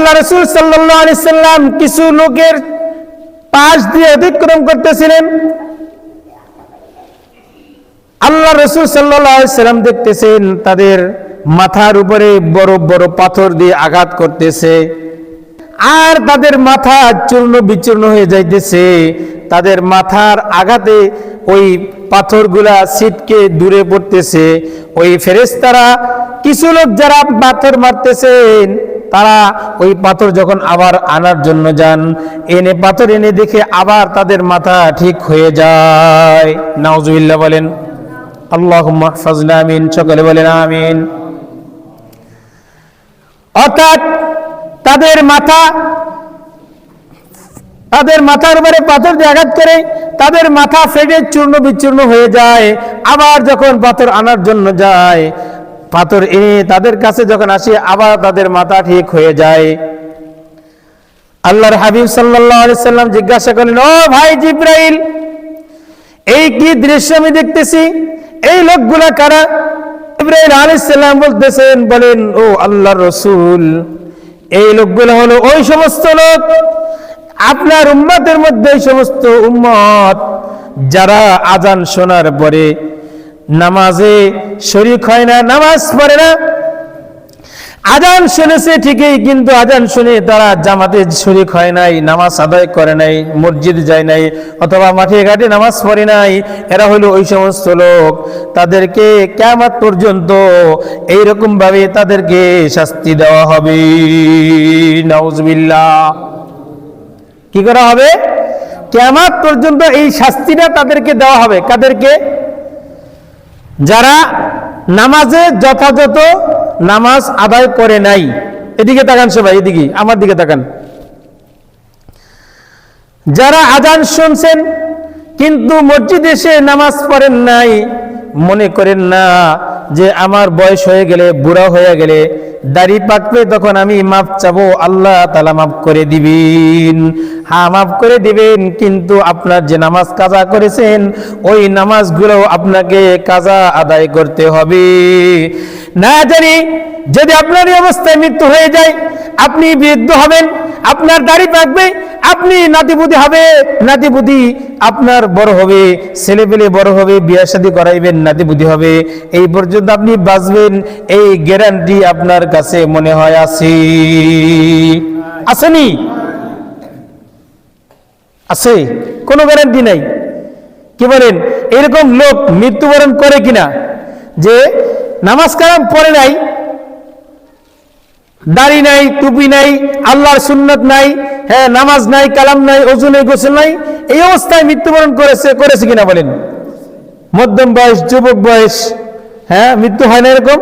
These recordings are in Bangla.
আল্লাহ রাসূল সাল্লাল্লাহু আলাইহি সাল্লাম কিছু লোকের পাশ দিয়ে অতিক্রম করতেছিলেন। আল্লাহ রাসূল সাল্লাল্লাহু আলাইহি সাল্লাম দেখতেছেন তাদের মাথার উপরে বড় বড় পাথর দিয়ে আঘাত করতেছে, আর তাদের মাথা চূর্ণ বিচূর্ণ হয়ে যাইতেছে। তাদের মাথার আঘাতে ওই পাথরগুলা ছিটকে দূরে পড়তেছে। ওই ফেরেশতারা কিছু লোক যারা পাথর মারতেছেন, তারা ওই পাথর যখন আবার আনার জন্য যান, এনে পাথর এনে দেখে আবার তাদের মাথা ঠিক হয়ে যায়। নাউজুবিল্লাহ বলেন, আল্লাহুম্মা ইহফাজনা আমিন, সকলে বলেন আমিন। অর্থাৎ তাদের মাথার উপরে পাথর দিয়ে আঘাত করে তাদের মাথা ফেটে চূর্ণ বিচূর্ণ হয়ে যায়। আবার যখন পাথর আনার জন্য যায়, পাথর এনে তাদের কাছে যখন আসে, আবার তাদের মাথা ঠিক হয়ে যায়। আল্লাহর হাবিব সাল্লাল্লাহু আলাইহি সাল্লাম জিজ্ঞাসা করলেন, ও ভাই জিবরাইল, এই কি দৃশ্য আমি দেখতেছি, এই লোকগুলা কারা? জিবরাইল আলাইহিস সালাম বলতেছেন, বলেন, ও আল্লাহর রাসূল, এই লোকগুলো হলো ওই সমস্ত লোক, আপনার উম্মতের মধ্যে এই সমস্ত উম্মত যারা আজান শোনার পরে নামাজে শরীক হয় না, নামাজ পড়ে না। আজান শুনেছে ঠিকই, কিন্তু আজান শুনে তারা জামাতে শরীক হয় নাই, নামাজ আদায় করে নাই, মসজিদ যায় নাই, অথবা মাঠে ঘাটে নামাজ পড়ে নাই। এরা হলো ওই সমস্ত লোক, তাদেরকে কিয়ামত পর্যন্ত এইরকম ভাবে তাদেরকে শাস্তি দেওয়া হবে। নাউজুবিল্লাহ। কি করা হবে? কিয়ামত পর্যন্ত এই শাস্তিটা তাদেরকে দেওয়া হবে। কাদেরকে? যারা নামাজে যথাযথ নামাজ আদায় করে নাই। এদিকে তাকান সবাই, এদিকে আমার দিকে তাকান। যারা আজান শুনছেন কিন্তু মসজিদে এসে নামাজ পড়েন নাই, মনে করেন না যে আমার বয়স হয়ে গেলে, বুড়া হয়ে গেলে দাড়ি পাকবে, তখন আমি মাফ চাবো, আল্লাহ তাআলা মাফ করে দিবেন। হ্যাঁ, মাফ করে দিবেন, কিন্তু আপনার যে নামাজ কাজা করেছেন ওই নামাজগুলো আপনাকে কাজা আদায় করতে হবে। না জানি যদি আপনার এই অবস্থায় মৃত্যু হয়ে যায়, আপনি বৃদ্ধ হবেন, আপনার দাড়ি পাকবে, আপনি নাতিপুতি হবে, নাতিপুতি আপনার বড় হবে, ছেলে পেলে বড় হবে, বিয়ে শাদী করাইবেন, নাতিপুতি হবে, এই পর্যন্ত আপনি বাঁচবেন, এই গ্যারান্টি আপনার কাছে মনে হয় আছে? আসেনি? আছে? কোনো গ্যারান্টি নাই। কি বলেন? এরকম লোক মৃত্যুবরণ করে কিনা, যে নামাজ কালাম পড়ে নাই, দাড়ি নাই, টুপি নাই, আল্লাহর সুন্নত নাই, হ্যাঁ, নামাজ নাই, কালাম নাই, ওযু নাই, গোসল নাই, এই অবস্থায় মৃত্যুবরণ করেছে কিনা বলেন? মধ্যম বয়স, যুবক বয়স, হ্যাঁ, মৃত্যু হয় না এরকম?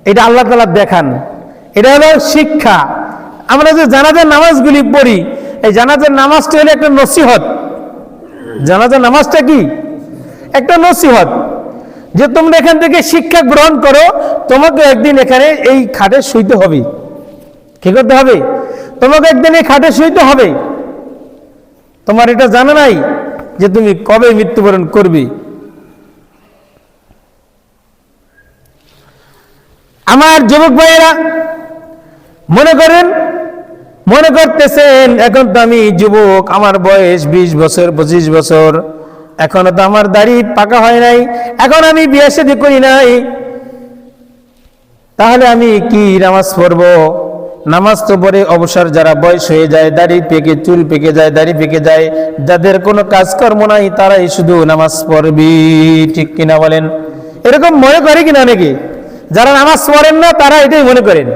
এটা আল্লাহ তাআলা দেখান। এটা হলো শিক্ষা। আমরা যে জানাজার নামাজগুলি পড়ি, এই জানাজার নামাজটা হলো একটা নসিহত। জানাজার নামাজটা কি? একটা নসিহত, যে তোমরা এখান থেকে শিক্ষা গ্রহণ করো, তোমাকে একদিন এখানে এই খাটে শুইতে হবে। কি করতে হবে? তোমাকে একদিন এই খাটে শুইতে হবে। তোমার এটা জানা নাই যে তুমি কবে মৃত্যুবরণ করবে। আমার যুবক ভাইয়েরা মনে করতেছেন, এখন তো আমি যুবক, আমার বয়স 20 বছর 25 বছর, এখনো তো আমার দাড়ি পাকা হয় নাই, এখন আমি বিয়ে শাদী করি নাই, তাহলে আমি কি নামাজ পড়বো? নামাজ তো পড়ে অবসর যারা বয়স হয়ে যায়, দাড়ি পেকে, চুল পেকে যায়, দাড়ি পেকে যায়, যাদের কোনো কাজকর্ম নাই, তারাই শুধু নামাজ পড়বি। ঠিক কিনা বলেন? এরকম মনে করে কিনা নাকি? যারা নামাজ পড়েন না তারা এটাই মনে করেন।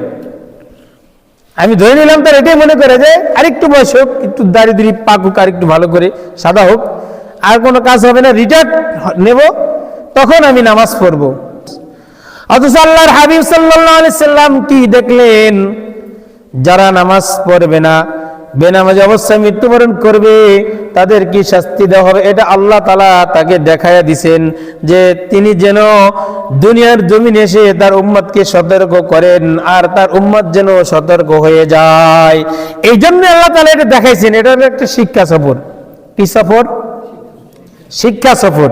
আমি ধরে নিলাম তারা এটাই মনে করে যে আরেকটু বয়স হোক, একটু দাড়ি পাকুক, আর একটু ভালো করে সাদা হোক, আর কোনো কাজ হবে না, রিটায়ার্ড নেব, তখন আমি নামাজ পড়বো। অথচ আল্লাহর হাবিব সাল্লাল্লাহু আলাইহি সাল্লাম কি দেখলেন? যারা নামাজ পড়বে না, বেনামাজি অবস্থায় মৃত্যুবরণ করবে, তাদের কি শাস্তি দেওয়া হবে, এটা আল্লাহ তাআলা তাকে দেখায়া দিছেন, যে তিনি যেন দুনিয়ার জমিনে এসে তার উম্মতকে সতর্ক করেন, আর তার উম্মত যেন সতর্ক হয়ে যায়। এই জন্য আল্লাহ তাআলা এটা দেখাইছেন। এটা হলো একটা শিক্ষা সফর। কি সফর? শিক্ষা সফর।